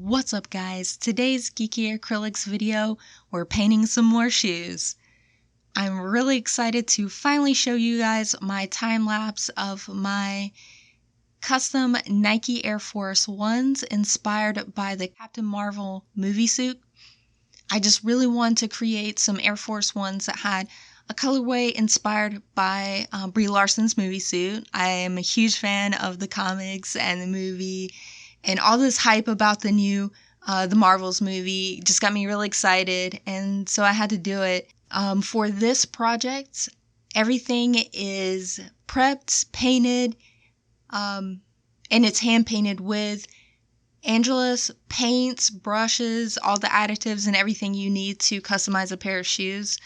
What's up guys? Today's Geeky Acrylics video, we're painting some more shoes. I'm really excited to finally show you guys my time lapse of my custom Nike Air Force Ones inspired by the Captain Marvel movie suit. I just really wanted to create some Air Force Ones that had a colorway inspired by Brie Larson's movie suit. I am a huge fan of the comics and the movie, and all this hype about the new The Marvels movie just got me really excited, and so I had to do it. For this project, everything is prepped, painted, and it's hand painted with Angelus paints, brushes, all the additives and everything you need to customize a pair of shoes.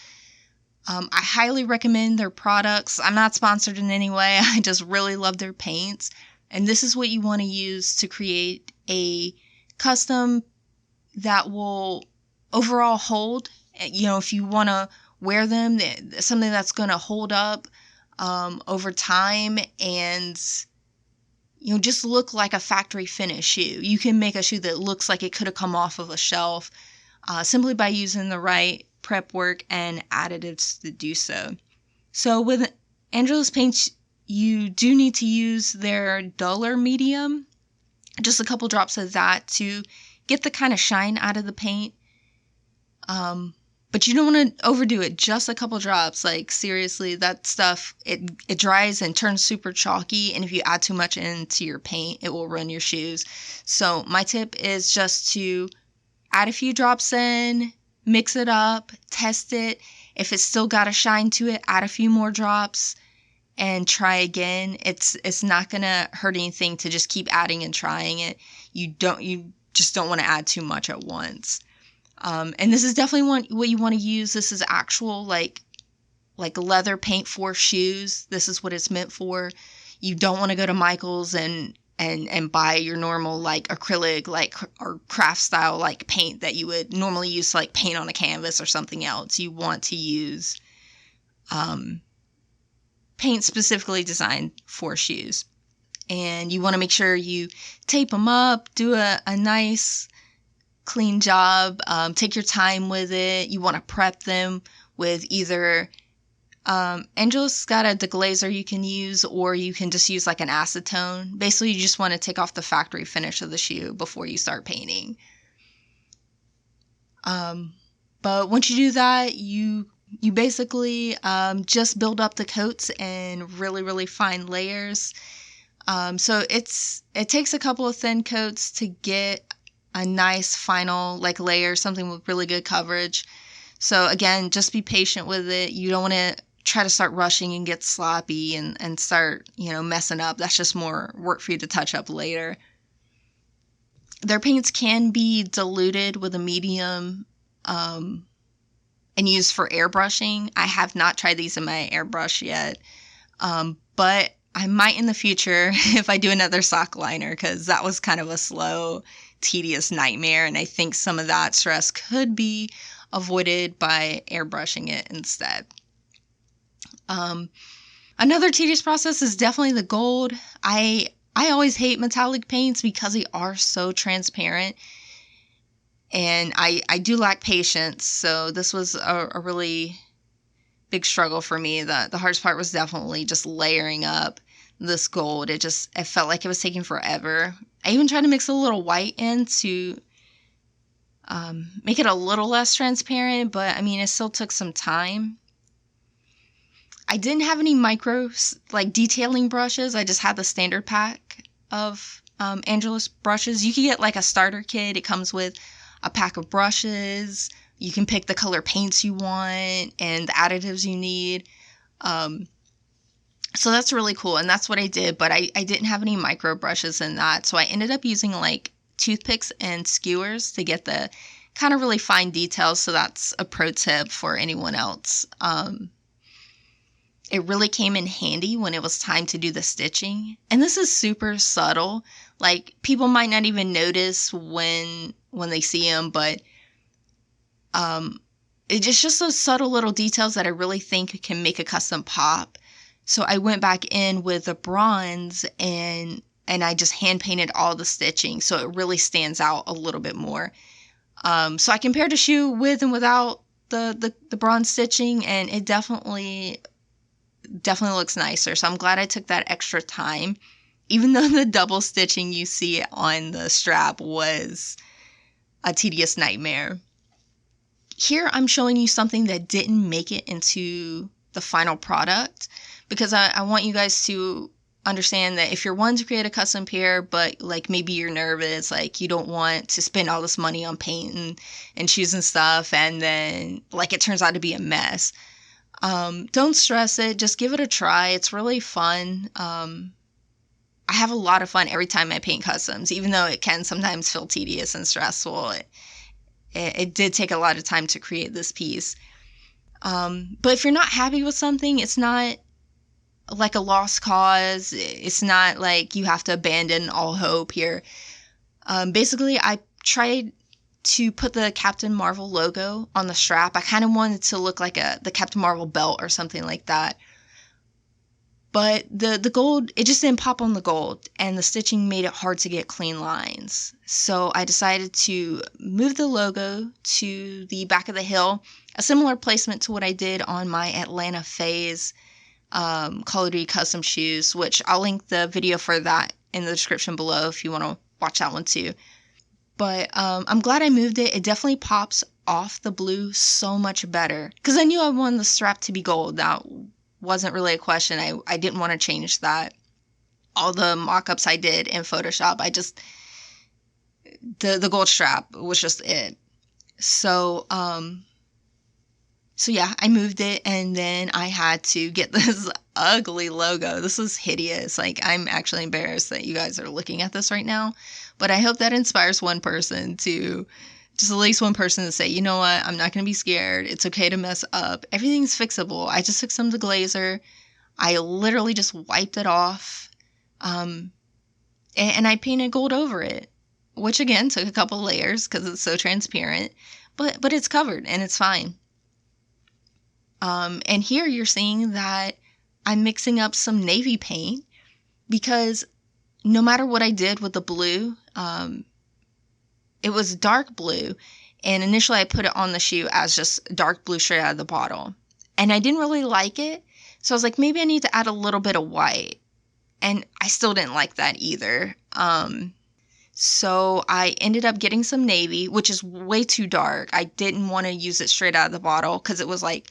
I highly recommend their products. I'm not sponsored in any way. I just really love their paints. And this is what you want to use to create a custom that will overall hold. You know, if you want to wear them, something that's going to hold up over time and, you know, just look like a factory finish shoe. You can make a shoe that looks like it could have come off of a shelf simply by using the right prep work and additives to do so. So with Angelus paints, you do need to use their duller medium, just a couple drops of that to get the kind of shine out of the paint. But you don't want to overdo it, just a couple drops. Like seriously, that stuff, it dries and turns super chalky, and if you add too much into your paint, it will ruin your shoes. So my tip is just to add a few drops in, mix it up, test it. If it's still got a shine to it, add a few more drops and try again. It's not gonna hurt anything to just keep adding and trying it. You just don't want to add too much at once. And this is definitely what you want to use. This is actual like leather paint for shoes. This is what it's meant for. You don't want to go to Michael's and buy your normal like acrylic or craft style like paint that you would normally use to like paint on a canvas or something else. You want to use paint specifically designed for shoes. And you want to make sure you tape them up, do a nice clean job, take your time with it. You want to prep them with either Angelus got a deglazer you can use, or you can just use like an acetone. Basically, you just want to take off the factory finish of the shoe before you start painting. But once you do that, you basically just build up the coats in really fine layers. So it takes a couple of thin coats to get a nice final like layer, something with really good coverage. So again, just be patient with it. You don't want to try to start rushing and get sloppy and start, you know, messing up. That's just more work for you to touch up later. Their paints can be diluted with a medium and used for airbrushing. I have not tried these in my airbrush yet, but I might in the future if I do another sock liner, because that was kind of a slow, tedious nightmare, and I think some of that stress could be avoided by airbrushing it instead. Another tedious process is definitely the gold. I always hate metallic paints because they are so transparent, and I do lack patience, so this was a really big struggle for me. The hardest part was definitely just layering up this gold. It felt like it was taking forever. I even tried to mix a little white in to make it a little less transparent, but I mean, it still took some time. I didn't have any micro like detailing brushes. I just had the standard pack of Angelus brushes. You can get like a starter kit. It comes with a pack of brushes. You can pick the color paints you want and the additives you need. So that's really cool, and that's what I did, but I didn't have any micro brushes in that, so I ended up using like toothpicks and skewers to get the kind of really fine details. So that's a pro tip for anyone else. It really came in handy when it was time to do the stitching. And this is super subtle. Like, people might not even notice when they see them, but it's just those subtle little details that I really think can make a custom pop. So I went back in with the bronze and and I just hand painted all the stitching so it really stands out a little bit more. So I compared the shoe with and without the bronze stitching, and it definitely looks nicer. So I'm glad I took that extra time, even though the double stitching you see on the strap was a tedious nightmare. Here I'm showing you something that didn't make it into the final product, because I want you guys to understand that if you're wanting to create a custom pair, but like maybe you're nervous, like you don't want to spend all this money on paint and shoes and stuff, and then like it turns out to be a mess. Don't stress it. Just give it a try. It's really fun. I have a lot of fun every time I paint customs, even though it can sometimes feel tedious and stressful. It did take a lot of time to create this piece. But if you're not happy with something, it's not like a lost cause. It's not like you have to abandon all hope here. Basically, I tried to put the Captain Marvel logo on the strap. I kind of wanted to look like the Captain Marvel belt or something like that. But the gold, it just didn't pop on the gold, and the stitching made it hard to get clean lines. So I decided to move the logo to the back of the heel, a similar placement to what I did on my Atlanta Phase Call of Duty custom shoes, which I'll link the video for that in the description below if you want to watch that one too. But I'm glad I moved it. It definitely pops off the blue so much better, because I knew I wanted the strap to be gold. That wasn't really a question. I didn't want to change that. All the mock-ups I did in Photoshop, the gold strap was just it. So yeah, I moved it, and then I had to get this ugly logo. This was hideous. Like, I'm actually embarrassed that you guys are looking at this right now, but I hope that inspires one person to, just at least one person to say, you know what, I'm not going to be scared. It's okay to mess up. Everything's fixable. I just took some of the glazer. I literally just wiped it off, and I painted gold over it, which again took a couple layers because it's so transparent, but it's covered and it's fine. And here you're seeing that I'm mixing up some navy paint, because no matter what I did with the blue, it was dark blue, and initially I put it on the shoe as just dark blue straight out of the bottle, and I didn't really like it, so I was like, maybe I need to add a little bit of white, and I still didn't like that either. So I ended up getting some navy, which is way too dark. I didn't want to use it straight out of the bottle because it was like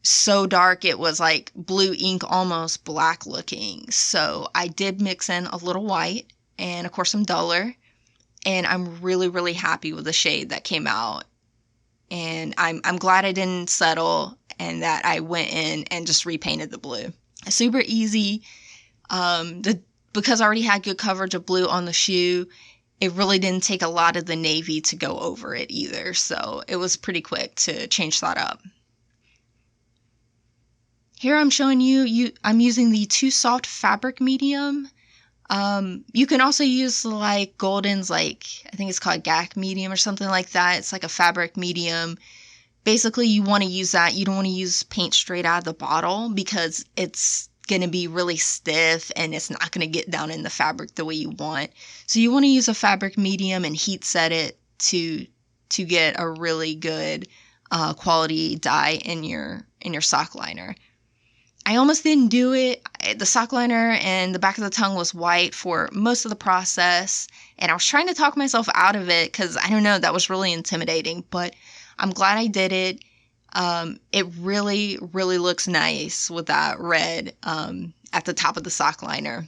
so dark, it was like blue ink, almost black looking. So I did mix in a little white and of course some duller, and I'm really, really happy with the shade that came out. And I'm glad I didn't settle and that I went in and just repainted the blue. Super easy. Because I already had good coverage of blue on the shoe, it really didn't take a lot of the navy to go over it either. So it was pretty quick to change that up. Here I'm showing you, I'm using the Too Soft fabric medium. You can also use like Golden's, like, I think it's called GAC medium or something like that. It's like a fabric medium. Basically, you want to use that. You don't want to use paint straight out of the bottle because it's going to be really stiff and it's not going to get down in the fabric the way you want. So you want to use a fabric medium and heat set it to get a really good quality dye in your sock liner. I almost didn't do it. The sock liner and the back of the tongue was white for most of the process, and I was trying to talk myself out of it because, I don't know, that was really intimidating, but I'm glad I did it. It really, really looks nice with that red at the top of the sock liner.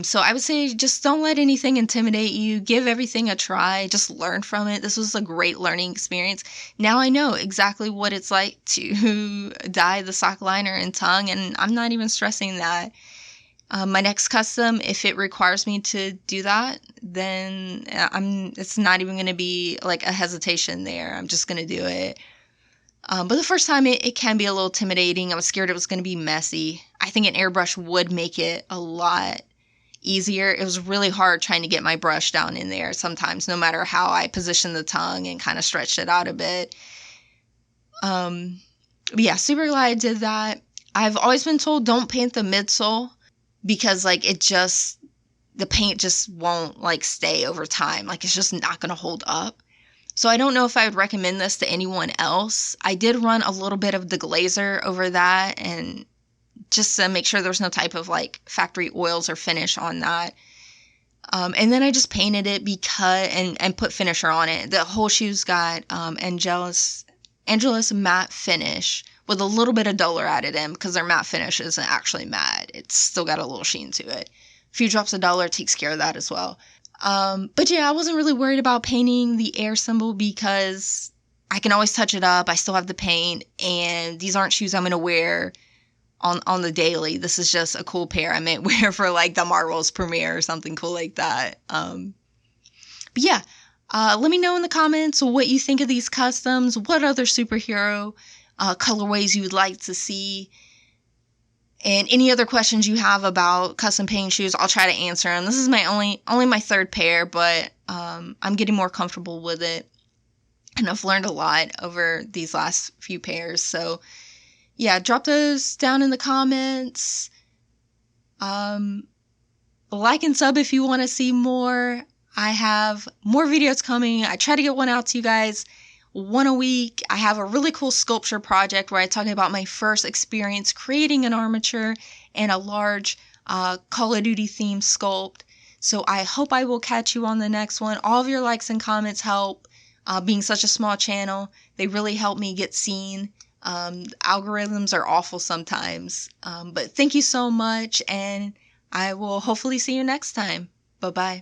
So I would say just don't let anything intimidate you. Give everything a try. Just learn from it. This was a great learning experience. Now I know exactly what it's like to dye the sock liner and tongue, and I'm not even stressing that. My next custom, if it requires me to do that, then it's not even going to be like a hesitation there. I'm just going to do it. But the first time it can be a little intimidating. I was scared it was going to be messy. I think an airbrush would make it a lot easier. It was really hard trying to get my brush down in there sometimes, no matter how I positioned the tongue and kind of stretched it out a bit. But yeah, super glad I did that. I've always been told don't paint the midsole because like the paint just won't like stay over time. Like it's just not going to hold up. So I don't know if I would recommend this to anyone else. I did run a little bit of the glazer over that, and just to make sure there's no type of like factory oils or finish on that. And then I just painted it because and put finisher on it. The whole shoe's got Angelus matte finish with a little bit of duller added in because their matte finish isn't actually matte. It's still got a little sheen to it. A few drops of duller takes care of that as well. But yeah, I wasn't really worried about painting the air symbol because I can always touch it up. I still have the paint, and these aren't shoes I'm going to wear on the daily. This is just a cool pair I might wear for like the Marvel's premiere or something cool like that. But yeah, let me know in the comments what you think of these customs, what other superhero colorways you would like to see, and any other questions you have about custom painting shoes. I'll try to answer them. This is my only my third pair, but I'm getting more comfortable with it, and I've learned a lot over these last few pairs. So yeah, drop those down in the comments. Like and sub if you want to see more. I have more videos coming. I try to get one out to you guys, one a week. I have a really cool sculpture project where I talk about my first experience creating an armature and a large Call of Duty themed sculpt. So I hope I will catch you on the next one. All of your likes and comments help. Being such a small channel, they really help me get seen. Algorithms are awful sometimes. But thank you so much, and I will hopefully see you next time. Bye-bye.